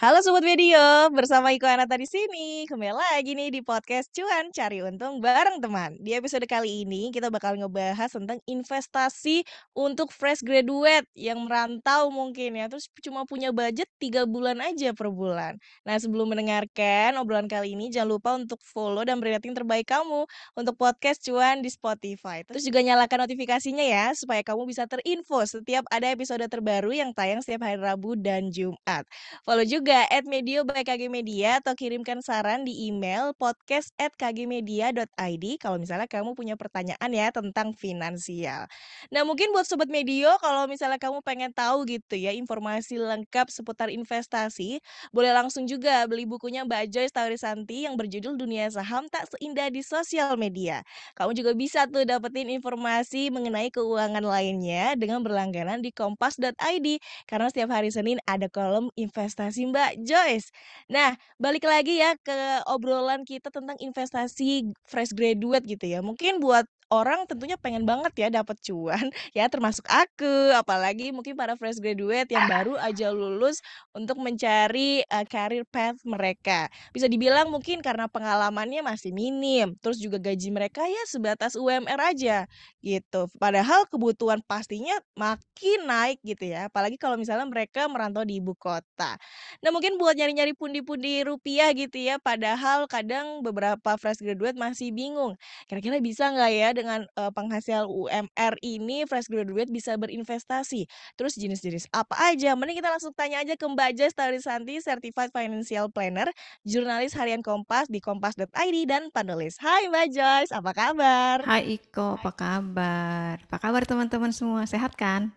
Halo Sobat Video, bersama Iko Anata di sini. Kembali lagi nih di podcast Cuan Cari Untung bareng teman. Di episode kali ini kita bakal ngebahas tentang investasi untuk fresh graduate yang merantau mungkin ya, terus cuma punya budget 3 bulan aja per bulan. Nah, sebelum mendengarkan obrolan kali ini jangan lupa untuk follow dan beri rating terbaik kamu untuk podcast Cuan di Spotify. Terus juga nyalakan notifikasinya ya supaya kamu bisa terinfo setiap ada episode terbaru yang tayang setiap hari Rabu dan Jumat. Follow juga @medio by KG Media atau kirimkan saran di email podcast@kgmedia.id kalau misalnya kamu punya pertanyaan ya tentang finansial. Nah, mungkin buat sobat Medio kalau misalnya kamu pengen tahu gitu ya informasi lengkap seputar investasi, boleh langsung juga beli bukunya Mbak Joyce Taurisanti yang berjudul Dunia Saham Tak Seindah di Sosial Media. Kamu juga bisa tuh dapetin informasi mengenai keuangan lainnya dengan berlangganan di kompas.id karena setiap hari Senin ada kolom investasi Mbak Joyce. Nah, balik lagi ya ke obrolan kita tentang investasi fresh graduate gitu ya. Mungkin buat orang tentunya pengen banget ya dapat cuan, ya termasuk aku, apalagi mungkin para fresh graduate yang baru aja lulus untuk mencari, career path mereka. Bisa dibilang mungkin karena pengalamannya masih minim, terus juga gaji mereka ya sebatas UMR aja gitu. Padahal kebutuhan pastinya makin naik gitu ya, apalagi kalau misalnya mereka merantau di ibu kota. Nah, mungkin buat nyari-nyari pundi-pundi rupiah gitu ya, padahal kadang beberapa fresh graduate masih bingung, kira-kira bisa nggak ya dengan, penghasilan UMR ini fresh graduate bisa berinvestasi? Terus jenis-jenis apa aja? Mending kita langsung tanya aja ke Mbak Jas Tarisanti, Certified Financial Planner, jurnalis harian Kompas di kompas.id dan penulis. Hai Mbak Joyce, apa kabar? Hai Iko, apa kabar? Apa kabar teman-teman semua? Sehat kan?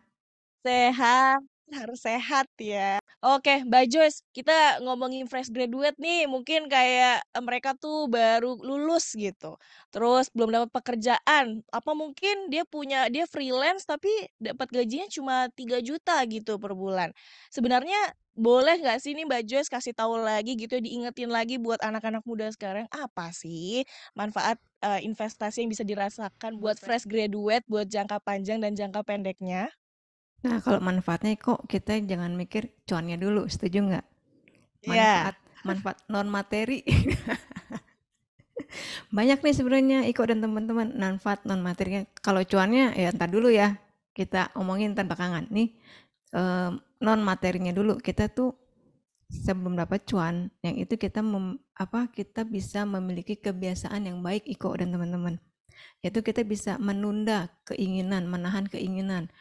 Sehat, harus sehat ya. Oke, Mbak Joyce, kita ngomongin fresh graduate nih, mungkin kayak, mereka tuh baru lulus gitu, terus belum dapat pekerjaan, apa mungkin dia freelance tapi dapat gajinya cuma 3 juta gitu per bulan. Sebenarnya boleh nggak sih nih Mbak Joyce kasih tahu lagi gitu, diingetin lagi buat anak-anak muda sekarang, apa sih manfaat, investasi yang bisa dirasakan buat fresh graduate, buat jangka panjang dan jangka pendeknya? Nah, kalau manfaatnya kok kita jangan mikir cuannya dulu, setuju nggak? Iya. Manfaat manfaat non materi banyak nih sebenarnya Iko dan teman-teman manfaat non materinya. Kalau cuannya ya entar dulu ya, kita omongin ntar belakangan. Nih non materinya dulu. Kita tuh sebelum dapat cuan, yang itu kita bisa memiliki kebiasaan yang baik Iko dan teman-teman. Yaitu kita bisa menunda keinginan, menahan keinginan.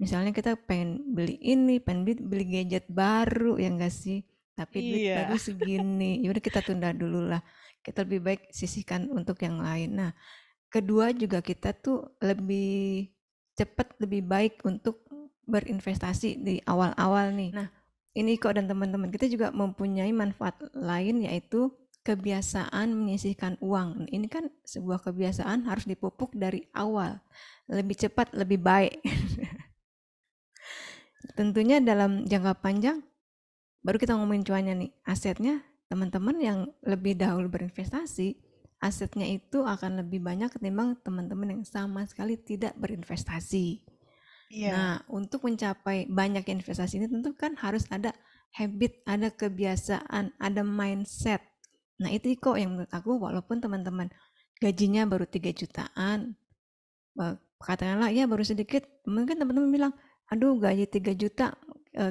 Misalnya kita pengen beli ini, pengen beli gadget baru ya enggak sih? Tapi duit baru Iya. segini, ya udah kita tunda dulu lah. Kita lebih baik sisihkan untuk yang lain. Nah, kedua juga kita tuh lebih cepat, lebih baik untuk berinvestasi di awal-awal nih. Nah, ini kok dan teman-teman kita juga mempunyai manfaat lain yaitu kebiasaan menyisihkan uang. Ini kan sebuah kebiasaan harus dipupuk dari awal. Lebih cepat, lebih baik. Tentunya dalam jangka panjang, baru kita ngomongin cuannya nih, asetnya teman-teman yang lebih dahulu berinvestasi, asetnya itu akan lebih banyak ketimbang teman-teman yang sama sekali tidak berinvestasi. Iya. Nah, untuk mencapai banyak investasi ini tentu kan harus ada habit, ada kebiasaan, ada mindset. Nah, itu kok yang menurut aku walaupun teman-teman gajinya baru 3 jutaan, katakanlah ya baru sedikit, mungkin teman-teman bilang, aduh gaji 3 juta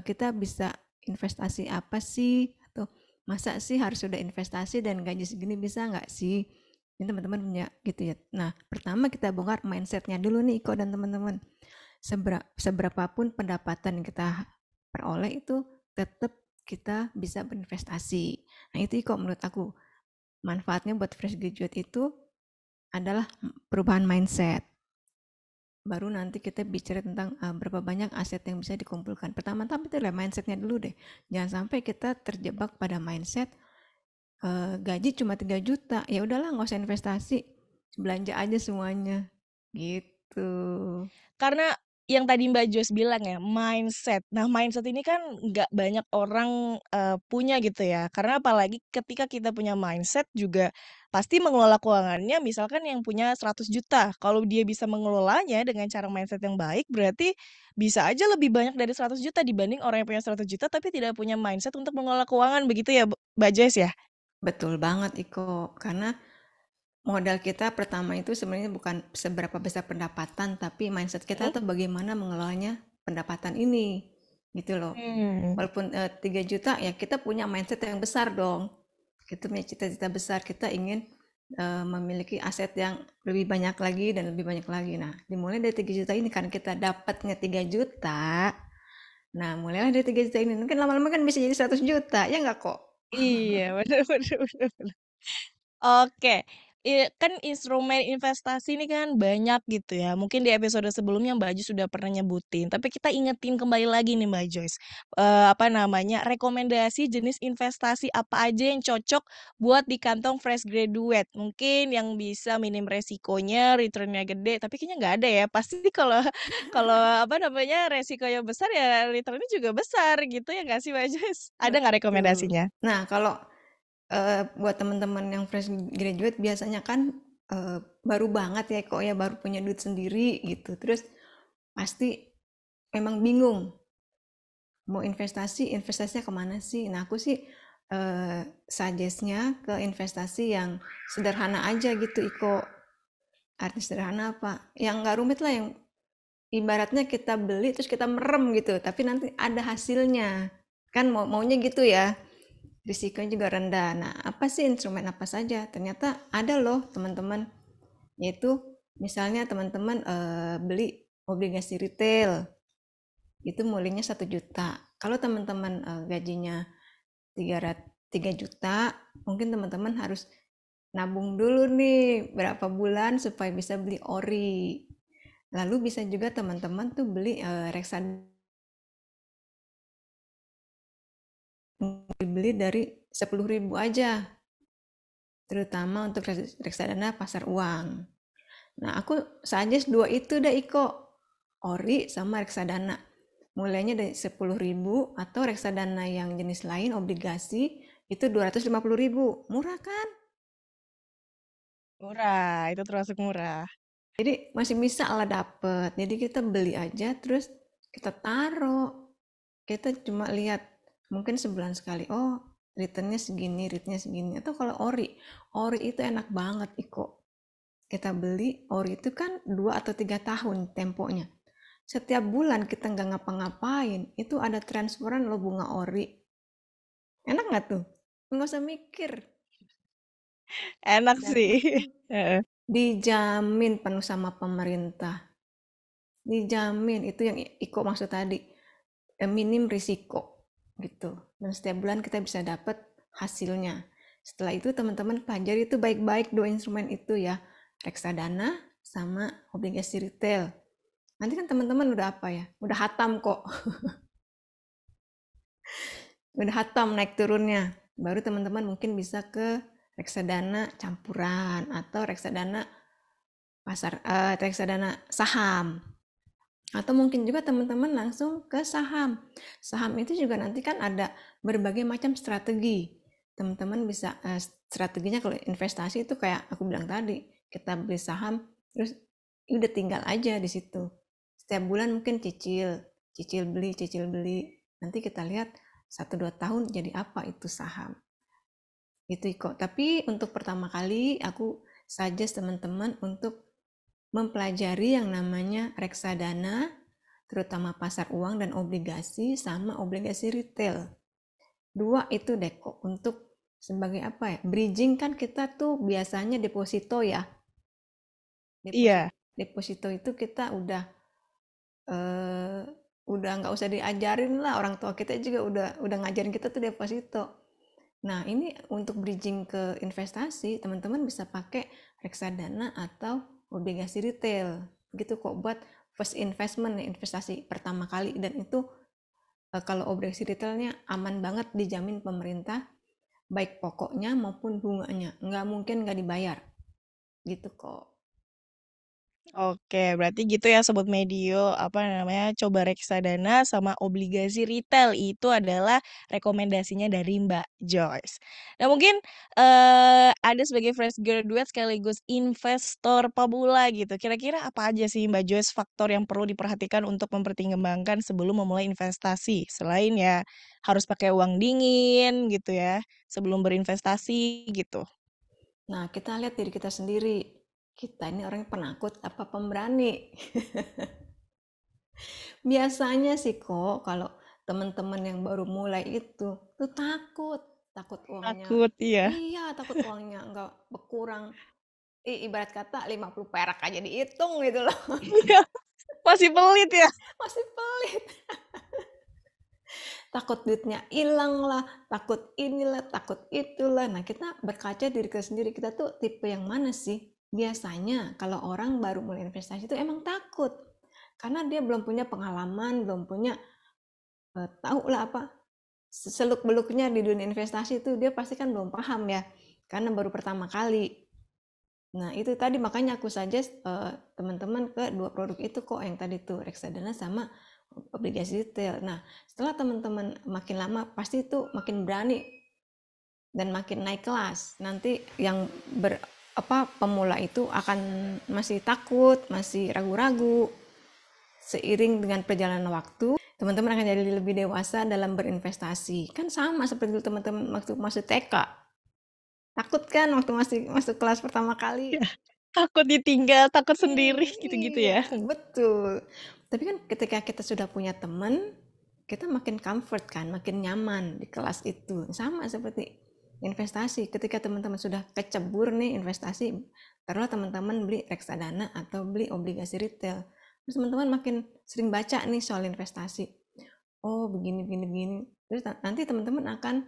kita bisa investasi apa sih? Atau masa sih harus sudah investasi dan gaji segini bisa nggak sih? Ini teman-teman punya gitu ya. Nah, pertama kita bongkar mindsetnya dulu nih Iko dan teman-teman. Seberapapun pendapatan yang kita peroleh itu tetap kita bisa berinvestasi. Nah, itu Iko menurut aku manfaatnya buat fresh graduate itu adalah perubahan mindset. Baru nanti kita bicara tentang berapa banyak aset yang bisa dikumpulkan. Pertama-tama itu lah mindsetnya dulu deh. Jangan sampai kita terjebak pada mindset gaji cuma 3 juta. Ya udahlah nggak usah investasi. Belanja aja semuanya. Gitu. Karena yang tadi Mbak Jos bilang ya, mindset. Nah, mindset ini kan nggak banyak orang, punya gitu ya, karena apalagi ketika kita punya mindset juga pasti mengelola keuangannya misalkan yang punya 100 juta, kalau dia bisa mengelolanya dengan cara mindset yang baik, berarti bisa aja lebih banyak dari 100 juta dibanding orang yang punya 100 juta tapi tidak punya mindset untuk mengelola keuangan, begitu ya, Mbak Jess ya? Betul banget Iko, karena modal kita pertama itu sebenarnya bukan seberapa besar pendapatan, tapi mindset kita Mhm. tuh bagaimana mengelolanya pendapatan ini, gitu loh. Mmm. Walaupun 3 juta ya kita punya mindset yang besar dong. Kita punya cita-cita besar, kita ingin memiliki aset yang lebih banyak lagi dan lebih banyak lagi. Nah, dimulai dari 3 juta ini karena kita dapatnya 3 juta. Nah, mulailah dari 3 juta ini. Mungkin lama-lama kan bisa jadi 100 juta, ya nggak kok? Iya, bener bener bener bener. Oke, kan instrumen investasi ini kan banyak gitu ya, mungkin di episode sebelumnya Mbak Joyce sudah pernah nyebutin, tapi kita ingetin kembali lagi nih Mbak Joyce, apa namanya, rekomendasi jenis investasi apa aja yang cocok buat di kantong fresh graduate. Mungkin yang bisa minim resikonya, return-nya gede, tapi kayaknya nggak ada ya, pasti kalau kalau apa namanya, resikonya besar ya return-nya juga besar gitu ya nggak sih Mbak Joyce? Ada nggak Betul. rekomendasinya? Nah, kalau buat teman-teman yang fresh graduate biasanya kan baru banget ya kok ya, baru punya duit sendiri gitu. Terus pasti memang bingung mau investasi, investasinya kemana sih? Nah, aku sih suggest-nya ke investasi yang sederhana aja gitu, Iko. Arti sederhana apa? Yang nggak rumit lah, yang ibaratnya kita beli terus kita merem gitu, tapi nanti ada hasilnya. Kan maunya gitu ya, risikonya juga rendah. Nah, apa sih instrumen apa saja? Ternyata ada loh teman-teman, yaitu misalnya teman-teman beli obligasi retail, itu mulainya 1 juta. Kalau teman-teman gajinya 3 juta, mungkin teman-teman harus nabung dulu nih berapa bulan supaya bisa beli ori. Lalu bisa juga teman-teman tuh beli reksadana, beli dari 10.000 aja, terutama untuk reksadana pasar uang. Nah, aku suggest dua itu deh Iko, ori sama reksadana. Mulainya dari 10.000 atau reksadana yang jenis lain obligasi itu 250.000. Murah kan? Murah, itu termasuk murah. Jadi masih bisa lah dapet. Jadi kita beli aja terus kita taruh. Kita cuma lihat mungkin sebulan sekali. Oh, returnnya segini, returnnya segini. Atau kalau ori, ori itu enak banget Iko. Kita beli ori itu kan 2 atau 3 tahun temponya. Setiap bulan kita nggak ngapa-ngapain, itu ada transferan lo bunga ori. Enak nggak tuh? Nggak usah mikir. Enak Dan sih. itu Heeh. dijamin penuh sama pemerintah. Dijamin, itu yang Iko maksud tadi. Minim risiko gitu. Dan setiap bulan kita bisa dapat hasilnya. Setelah itu teman-teman pelajari itu baik-baik dua instrumen itu ya. Reksadana sama obligasi retail. Nanti kan teman-teman udah apa ya? Udah hatam kok. Udah hatam naik turunnya. Baru teman-teman mungkin bisa ke reksadana campuran atau reksadana reksadana saham. Atau mungkin juga teman-teman langsung ke saham. Saham itu juga nanti kan ada berbagai macam strategi. Teman-teman bisa strateginya kalau investasi itu kayak aku bilang tadi, kita beli saham terus udah tinggal aja di situ. Setiap bulan mungkin cicil, cicil beli. Nanti kita lihat 1-2 tahun jadi apa itu saham. Itu kok. Tapi untuk pertama kali aku suggest teman-teman untuk mempelajari yang namanya reksadana, terutama pasar uang dan obligasi, sama obligasi retail. Dua itu deh kok untuk sebagai apa ya? Bridging kan kita tuh biasanya deposito ya. Iya. Deposito itu kita eh, udah nggak usah diajarin lah, orang tua kita juga udah ngajarin kita tuh deposito. Nah, ini untuk bridging ke investasi, teman-teman bisa pakai reksadana atau obligasi retail. Gitu kok buat first investment, investasi pertama kali. Dan itu kalau obligasi retailnya aman banget, dijamin pemerintah, baik pokoknya maupun bunganya. Nggak mungkin nggak dibayar. Gitu kok. Oke, berarti gitu ya Sobat Medio, apa namanya, coba reksadana sama obligasi retail itu adalah rekomendasinya dari Mbak Joyce. Nah mungkin, Anda sebagai fresh graduate sekaligus investor pemula gitu, kira-kira apa aja sih Mbak Joyce faktor yang perlu diperhatikan untuk mempertimbangkan sebelum memulai investasi? Selain ya harus pakai uang dingin gitu ya, sebelum berinvestasi gitu. Nah, kita lihat diri kita sendiri. Kita ini orang yang penakut apa pemberani? Biasanya sih kok kalau teman-teman yang baru mulai itu tuh takut, takut uangnya. Takut, iya. Iya, takut uangnya nggak berkurang. Ibarat kata 50 perak aja dihitung gitu loh. Masih pelit ya? Masih pelit. Takut duitnya hilang lah, takut inilah, takut itulah. Nah, kita berkaca diri kita sendiri, kita tuh tipe yang mana sih? Biasanya kalau orang baru mulai investasi itu emang takut. Karena dia belum punya pengalaman, belum punya tahu lah apa seluk-beluknya di dunia investasi itu dia pasti kan belum paham ya. Karena baru pertama kali. Nah, itu tadi makanya aku suggest teman-teman ke dua produk itu kok yang tadi tuh reksadana sama obligasi retail. Nah, setelah teman-teman makin lama pasti itu makin berani dan makin naik kelas. Nanti yang pemula itu akan masih takut, masih ragu-ragu. Seiring dengan perjalanan waktu, teman-teman akan jadi lebih dewasa dalam berinvestasi. Kan sama seperti teman-teman waktu masuk TK. Takut kan waktu masih masuk kelas pertama kali? Iya, takut ditinggal, takut sendiri, gitu-gitu Iya, ya? betul. Tapi kan ketika kita sudah punya teman, kita makin comfort kan, makin nyaman di kelas itu. Sama seperti investasi. Ketika teman-teman sudah kecebur nih investasi, taruhlah teman-teman beli reksadana atau beli obligasi retail. Terus teman-teman makin sering baca nih soal investasi. Oh, begini, begini, begini. Terus nanti teman-teman akan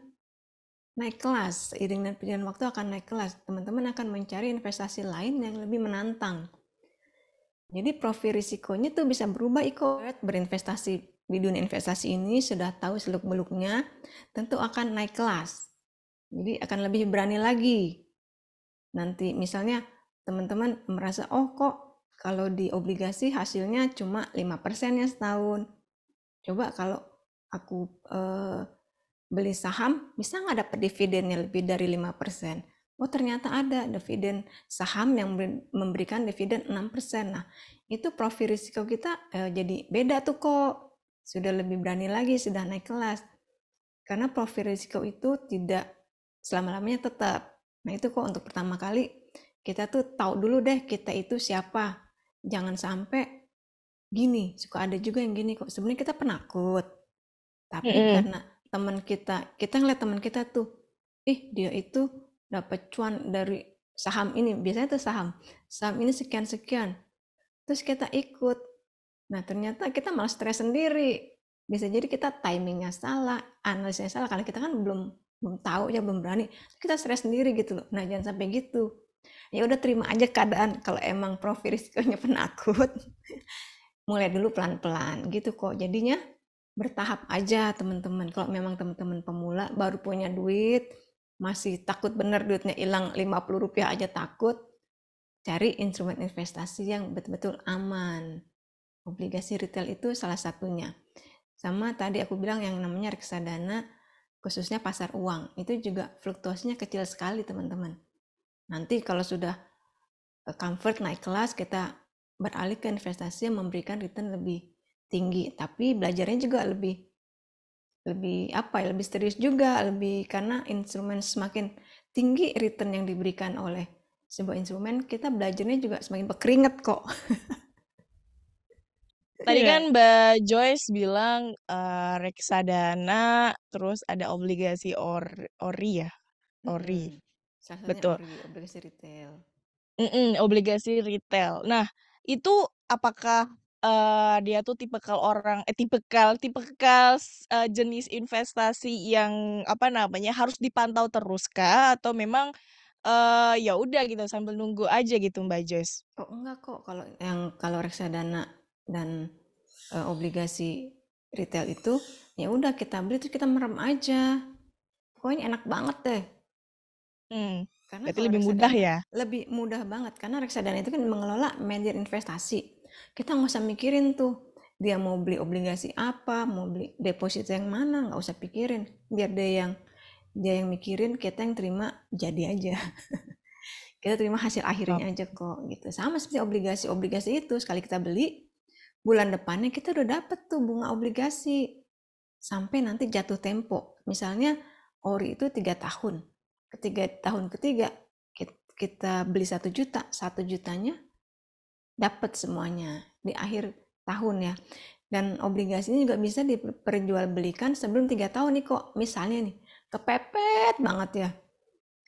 naik kelas. Seiring dan perjalanan waktu akan naik kelas. Teman-teman akan mencari investasi lain yang lebih menantang. Jadi profil risikonya tuh bisa berubah ikut berinvestasi di dunia investasi ini sudah tahu seluk-beluknya, tentu akan naik kelas. Jadi akan lebih berani lagi. Nanti misalnya teman-teman merasa, oh kok kalau di obligasi hasilnya cuma 5% ya setahun. Coba kalau aku beli saham, bisa nggak dapat dividennya lebih dari 5%? Oh ternyata ada dividen saham yang memberikan dividen 6%. Nah itu profil risiko kita jadi beda tuh kok. Sudah lebih berani lagi, sudah naik kelas. Karena profil risiko itu tidak selama-lamanya tetap. Nah itu kok untuk pertama kali kita tuh tahu dulu deh kita itu siapa. Jangan sampai gini, suka ada juga yang gini kok. Sebenarnya kita penakut, tapi Mhm. karena teman kita ngeliat teman kita tuh, dia itu dapat cuan dari saham ini, biasanya tuh saham ini sekian-sekian, terus kita ikut. Nah ternyata kita malah stres sendiri. Bisa jadi kita timingnya salah, analisanya salah, karena kita kan belum belum tahu ya, belum berani. Kita stres sendiri gitu loh. Nah jangan sampai gitu. Ya udah terima aja keadaan. Kalau emang profil risikonya penakut, mulai dulu pelan-pelan gitu kok. Jadinya bertahap aja teman-teman. Kalau memang teman-teman pemula baru punya duit, masih takut bener duitnya hilang 50 rupiah aja takut, cari instrumen investasi yang betul-betul aman. Obligasi retail itu salah satunya. Sama tadi aku bilang yang namanya reksadana, khususnya pasar uang. Itu juga fluktuasinya kecil sekali teman-teman. Nanti kalau sudah comfort naik kelas, kita beralih ke investasi yang memberikan return lebih tinggi. Tapi belajarnya juga lebih lebih apa ya, lebih serius juga, lebih karena instrumen semakin tinggi return yang diberikan oleh sebuah instrumen, kita belajarnya juga semakin berkeringat kok. Tadi kan Iya. Mbak Joyce bilang, reksadana, terus ada obligasi ORI ya? ORI, Mm-mm. Salah satunya betul. ORI, obligasi retail. Obligasi retail. Nah, itu apakah, dia tuh tipikal orang tipikal tipikal jenis investasi yang, apa namanya, harus dipantau terus kah? Atau memang, ya udah gitu sambil nunggu aja gitu Mbak Joyce? Oh enggak kok, kalau reksadana dan obligasi retail itu ya udah kita beli terus kita merem aja. Pokoknya enak banget deh. Mmm. Karena Berarti kalau lebih mudah reksadana ya? lebih mudah banget, karena reksadana itu kan mengelola manajer investasi. Kita nggak usah mikirin tuh dia mau beli obligasi apa, mau beli deposito yang mana, nggak usah pikirin. Biar dia yang mikirin, kita yang terima jadi aja. Kita terima hasil Oh, akhirnya aja kok gitu. Sama seperti obligasi itu, sekali kita beli, bulan depannya kita udah dapet tuh bunga obligasi sampai nanti jatuh tempo. Misalnya ori itu 3 tahun, ketiga tahun ketiga kita beli 1 juta, 1 jutanya dapat semuanya di akhir tahun ya. Dan obligasinya juga bisa diperjualbelikan sebelum 3 tahun nih kok. Misalnya nih kepepet banget ya,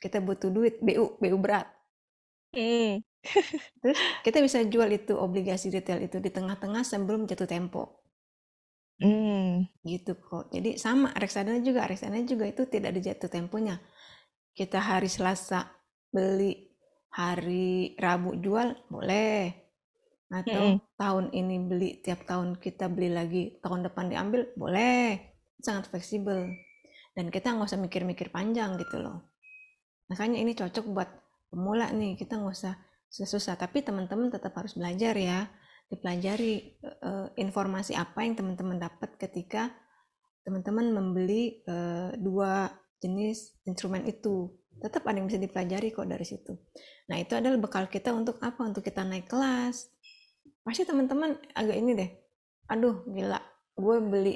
kita butuh duit, BU berat. mhm, Terus kita bisa jual itu obligasi retail itu di tengah-tengah sebelum jatuh tempo. mmm, Gitu kok. Jadi sama reksadana juga itu tidak ada jatuh temponya. Kita hari Selasa beli, hari Rabu jual, boleh. mhm. Atau tahun ini beli, tiap tahun kita beli lagi, tahun depan diambil, boleh. Sangat fleksibel. Dan kita nggak usah mikir-mikir panjang gitu loh. Makanya ini cocok buat pemula nih, kita nggak usah susah. Tapi teman-teman tetap harus belajar ya. Dipelajari informasi apa yang teman-teman dapat ketika teman-teman membeli dua jenis instrumen itu. Tetap ada yang bisa dipelajari kok dari situ. Nah, itu adalah bekal kita untuk apa? Untuk kita naik kelas. Pasti teman-teman agak ini deh. Aduh, gila. Gue beli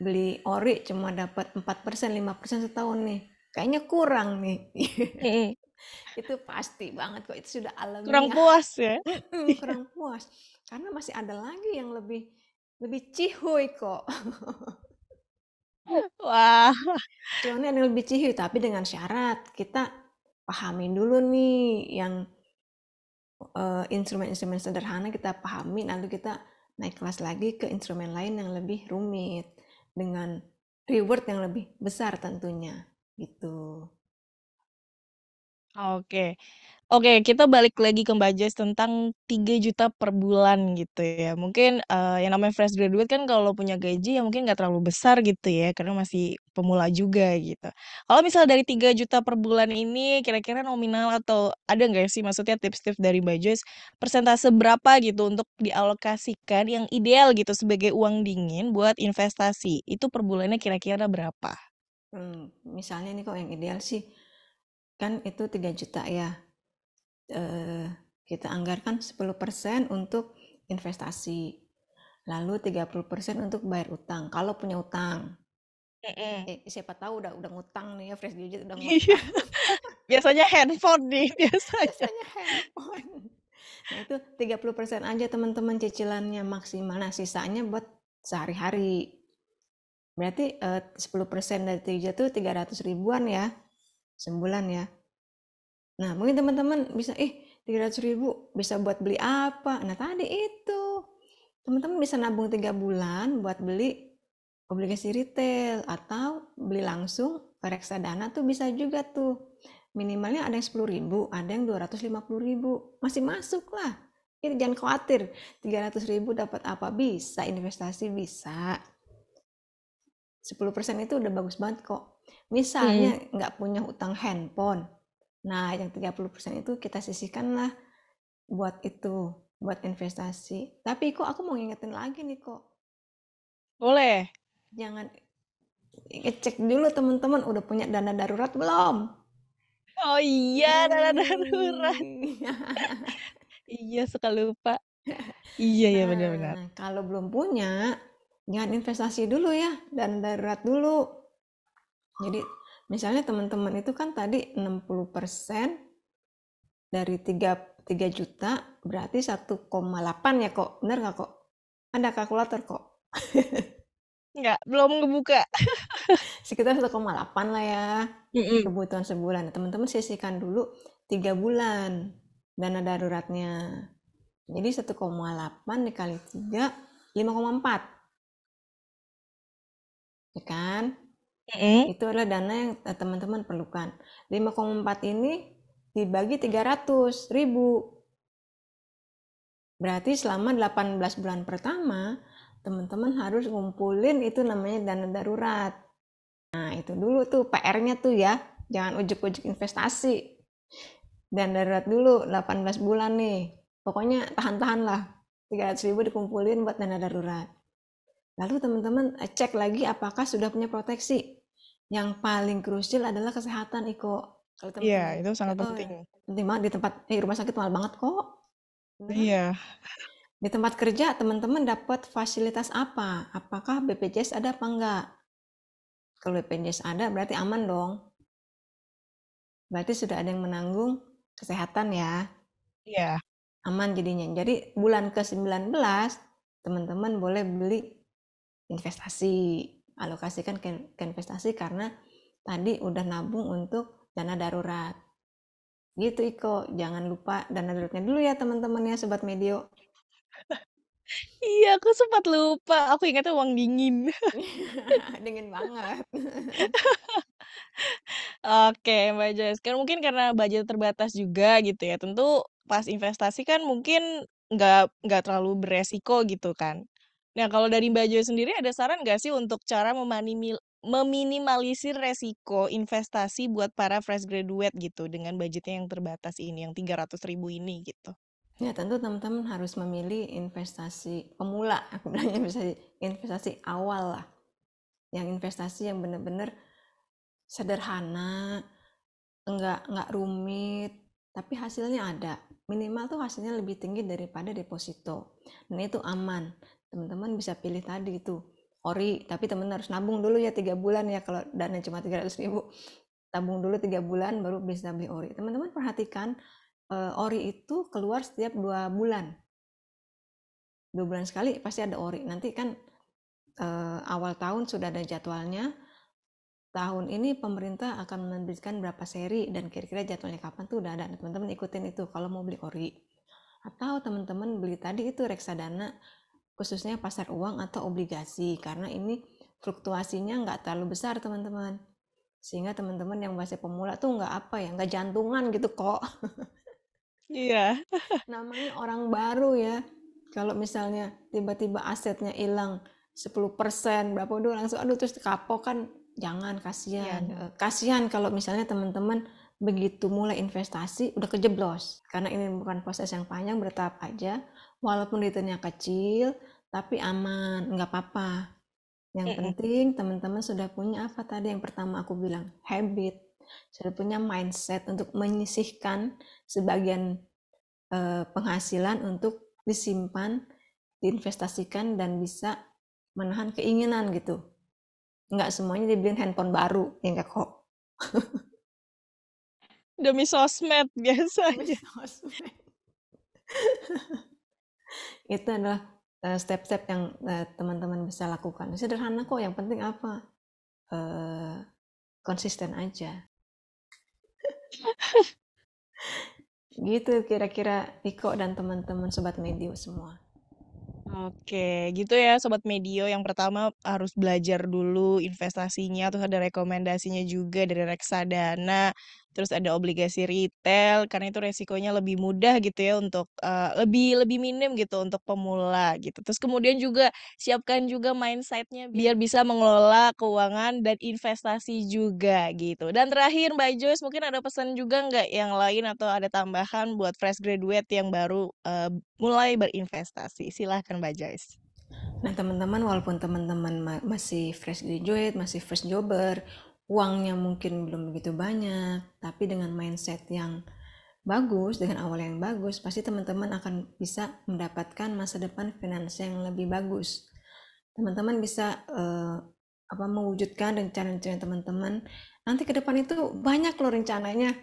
beli ori cuma dapat 4%, 5% setahun nih. Kayaknya kurang nih. Mhm, Itu pasti banget kok. Itu sudah kurang alamiah. puas ya? Kurang puas. Karena masih ada lagi yang lebih lebih cihuy kok. Wah, Cuannya ada lebih cihuy, tapi dengan syarat kita pahamin dulu nih yang instrumen-instrumen sederhana kita pahami, lalu kita naik kelas lagi ke instrumen lain yang lebih rumit dengan reward yang lebih besar tentunya gitu. oke. Oke, kita balik lagi ke budget tentang 3 juta per bulan gitu ya. Mungkin, yang namanya fresh graduate kan kalau punya gaji ya mungkin nggak terlalu besar gitu ya, karena masih pemula juga gitu. Kalau misal dari 3 juta per bulan ini kira-kira nominal atau ada nggak sih maksudnya tips-tips dari budget, persentase berapa gitu untuk dialokasikan yang ideal gitu sebagai uang dingin buat investasi, itu per bulannya kira-kira berapa? Misalnya nih kok yang ideal sih kan itu 3 juta ya. Eh, kita anggarkan 10% untuk investasi. Lalu 30% untuk bayar utang. Kalau punya utang. Mhm. Siapa tahu udah ngutang nih ya, fresh graduate udah Iya, ngutang. biasanya handphone nih, biasanya. Biasanya handphone. Nah, itu 30% aja teman-teman cicilannya maksimal. Nah, sisanya buat sehari-hari. Berarti 10% dari 3 itu 300 ribuan ya, sebulan ya. Nah, mungkin teman-teman bisa, 300 ribu bisa buat beli apa? Nah, tadi itu. Teman-teman bisa nabung 3 bulan buat beli obligasi retail atau beli langsung ke reksadana tuh bisa juga tuh. Minimalnya ada yang 10 ribu, ada yang 250 ribu. Masih masuk lah. Ini jangan khawatir, 300 ribu dapat apa? Bisa investasi, bisa. 10% itu udah bagus banget kok. Mhm. Misalnya nggak punya utang handphone. Nah, yang 30% itu kita sisihkan lah buat itu, buat investasi. Tapi kok aku mau ngingetin lagi nih kok. Boleh. Jangan ngecek dulu teman-teman udah punya dana darurat belum? Oh iya, dana darurat. Ih. Iya, suka lupa. Iya ya, benar benar. Nah, kalau belum punya, jangan investasi dulu ya, dana darurat dulu. Jadi, misalnya teman-teman itu kan tadi 60% dari 3 juta, berarti 1,8 ya kok. Bener nggak kok? Ada kalkulator kok. Enggak, belum ngebuka. Sekitar 1,8 lah ya, Mhm. kebutuhan sebulan. Nah, teman-teman sisihkan dulu 3 bulan dana daruratnya. Jadi 1,8 dikali 3, 5,4. Ya kan? Mhm. Itu adalah dana yang teman-teman perlukan. 5,4 ini dibagi 300 ribu. Berarti selama 18 bulan pertama, teman-teman harus ngumpulin itu namanya dana darurat. Nah, itu dulu tuh PR-nya tuh ya. Jangan ujuk-ujuk investasi. Dan darurat dulu 18 bulan nih. Pokoknya tahan-tahan lah. 300.000 dikumpulin buat dana darurat. Lalu teman-teman cek lagi apakah sudah punya proteksi. Yang paling krusial adalah kesehatan, Iko. Kalau Iya, teman-teman, itu sangat penting. penting banget di tempat, rumah sakit mahal banget kok. Beneran. Iya. Di tempat kerja teman-teman dapat fasilitas apa? Apakah BPJS ada apa enggak? Kalau BPJS ada berarti aman dong. Berarti sudah ada yang menanggung kesehatan ya. Iya. Aman jadinya. Jadi bulan ke-19 teman-teman boleh beli investasi. Alokasikan ke investasi karena tadi udah nabung untuk dana darurat. Gitu Iko, jangan lupa dana daruratnya dulu ya teman-teman ya Sobat Medio. Iya, aku sempat lupa. Aku ingatnya uang dingin. Dingin banget. Oke, Mbak Joyce. Kan mungkin karena budget terbatas juga gitu ya. Tentu pas investasi kan mungkin nggak terlalu beresiko gitu kan. Nah, kalau dari Mbak Joyce sendiri ada saran nggak sih untuk cara meminimalisir resiko investasi buat para fresh graduate gitu dengan budgetnya yang terbatas ini, yang 300.000 ini gitu? Ya tentu teman-teman harus memilih investasi pemula, aku bilangnya investasi, investasi awal lah. Yang investasi yang benar-benar sederhana, enggak rumit, tapi hasilnya ada. Minimal tuh hasilnya lebih tinggi daripada deposito. Dan itu aman. Teman-teman bisa pilih tadi itu ori, tapi teman harus nabung dulu ya 3 bulan ya kalau dana cuma 300.000. Tabung dulu 3 bulan baru bisa beli ori. Teman-teman perhatikan ori itu keluar setiap 2 bulan. 2 bulan sekali pasti ada ori. Nanti kan awal tahun sudah ada jadwalnya. Tahun ini pemerintah akan menerbitkan berapa seri dan kira-kira jadwalnya kapan tuh udah ada. Teman-teman ikutin itu kalau mau beli ori. Atau teman-teman beli tadi itu reksadana khususnya pasar uang atau obligasi karena ini fluktuasinya nggak terlalu besar teman-teman. Sehingga teman-teman yang masih pemula tuh nggak apa ya, nggak jantungan gitu kok. Iya. Namanya orang baru ya. Kalau misalnya tiba-tiba asetnya hilang 10% berapa udah langsung aduh terus kapok kan, jangan, Iya, kasihan. Kasihan kalau misalnya teman-teman begitu mulai investasi udah kejeblos. Karena ini bukan proses yang panjang, bertahap aja. Walaupun returnnya kecil tapi aman, nggak apa-apa. Yang mhm. penting teman-teman sudah punya apa tadi yang pertama aku bilang, habit. Sudah punya mindset untuk menyisihkan sebagian penghasilan untuk disimpan, diinvestasikan dan bisa menahan keinginan gitu. Nggak semuanya dibeliin handphone baru, ya nggak kok. Demi sosmed Demi biasanya. sosmed. Itu adalah step-step yang teman-teman bisa lakukan. Sederhana kok, yang penting apa? Eh, Konsisten aja. Gitu kira-kira Iko dan teman-teman Sobat Medio semua. Oke, gitu ya Sobat Medio. Yang pertama harus belajar dulu investasinya, terus ada rekomendasinya juga dari reksadana, terus ada obligasi retail, karena itu resikonya lebih mudah gitu ya untuk lebih lebih minim gitu untuk pemula gitu. Terus kemudian juga siapkan juga mindsetnya biar bisa mengelola keuangan dan investasi juga gitu. Dan terakhir Mbak Joyce, mungkin ada pesan juga nggak yang lain atau ada tambahan buat fresh graduate yang baru mulai berinvestasi? Silahkan Mbak Joyce. Nah, teman-teman, walaupun teman-teman masih fresh graduate, masih fresh jobber, uangnya mungkin belum begitu banyak, tapi dengan mindset yang bagus, dengan awal yang bagus, pasti teman-teman akan bisa mendapatkan masa depan finansial yang lebih bagus. Teman-teman bisa mewujudkan rencana-rencana teman-teman. Nanti ke depan itu banyak loh rencananya.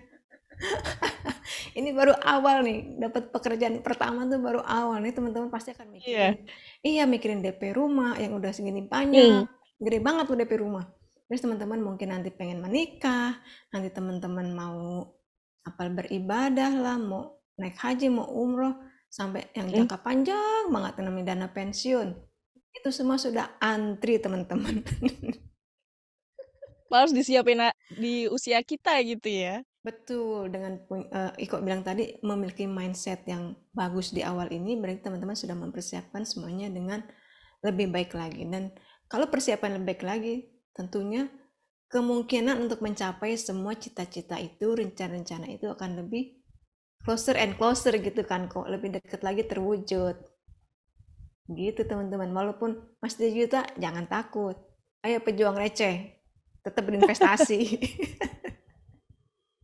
Ini baru awal nih, dapat pekerjaan pertama tuh baru awal nih, teman-teman pasti akan Iya. mikirin, iya mikirin DP rumah yang udah segini banyak, Hmm. gede banget tuh DP rumah. Terus teman-teman mungkin nanti pengen menikah, nanti teman-teman mau apa beribadah lah, mau naik haji, mau umroh, sampai yang Hmm. jangka panjang banget namanya dana pensiun. Itu semua sudah antri teman-teman. Harus disiapin di usia kita gitu ya. Betul, dengan Iko bilang tadi memiliki mindset yang bagus di awal ini berarti teman-teman sudah mempersiapkan semuanya dengan lebih baik lagi. Dan kalau persiapan lebih baik lagi, tentunya kemungkinan untuk mencapai semua cita-cita itu, rencana-rencana itu akan lebih closer and closer gitu kan kok, lebih dekat lagi terwujud. Gitu teman-teman, walaupun masih 3 juta jangan takut. Ayo pejuang receh, tetap berinvestasi.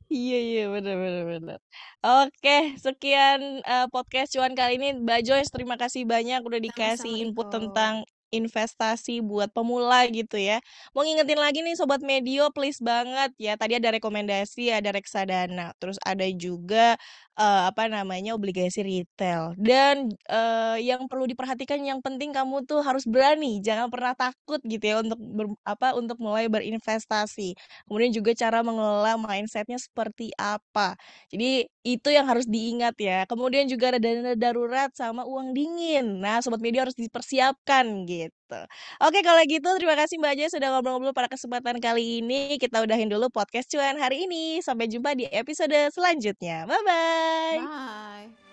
Iya iya, bener bener bener. Oke, sekian, podcast cuan kali ini, Mbak Joyce, terima kasih banyak udah dikasih Sama-sama input Iko. tentang investasi buat pemula gitu ya. Mau ngingetin lagi nih Sobat Medio, please banget ya, tadi ada rekomendasi, ada reksadana, terus ada juga, apa namanya, obligasi retail. Dan, yang perlu diperhatikan yang penting kamu tuh harus berani, jangan pernah takut gitu ya untuk untuk mulai berinvestasi. Kemudian juga cara mengelola mindset-nya seperti apa. Jadi itu yang harus diingat ya. Kemudian juga ada dana darurat sama uang dingin. Nah, sobat media harus dipersiapkan gitu. Oke kalau gitu terima kasih Mbak Jaya sudah ngobrol-ngobrol pada kesempatan kali ini. Kita udahin dulu podcast cuan hari ini. Sampai jumpa di episode selanjutnya. Bye-bye. Bye.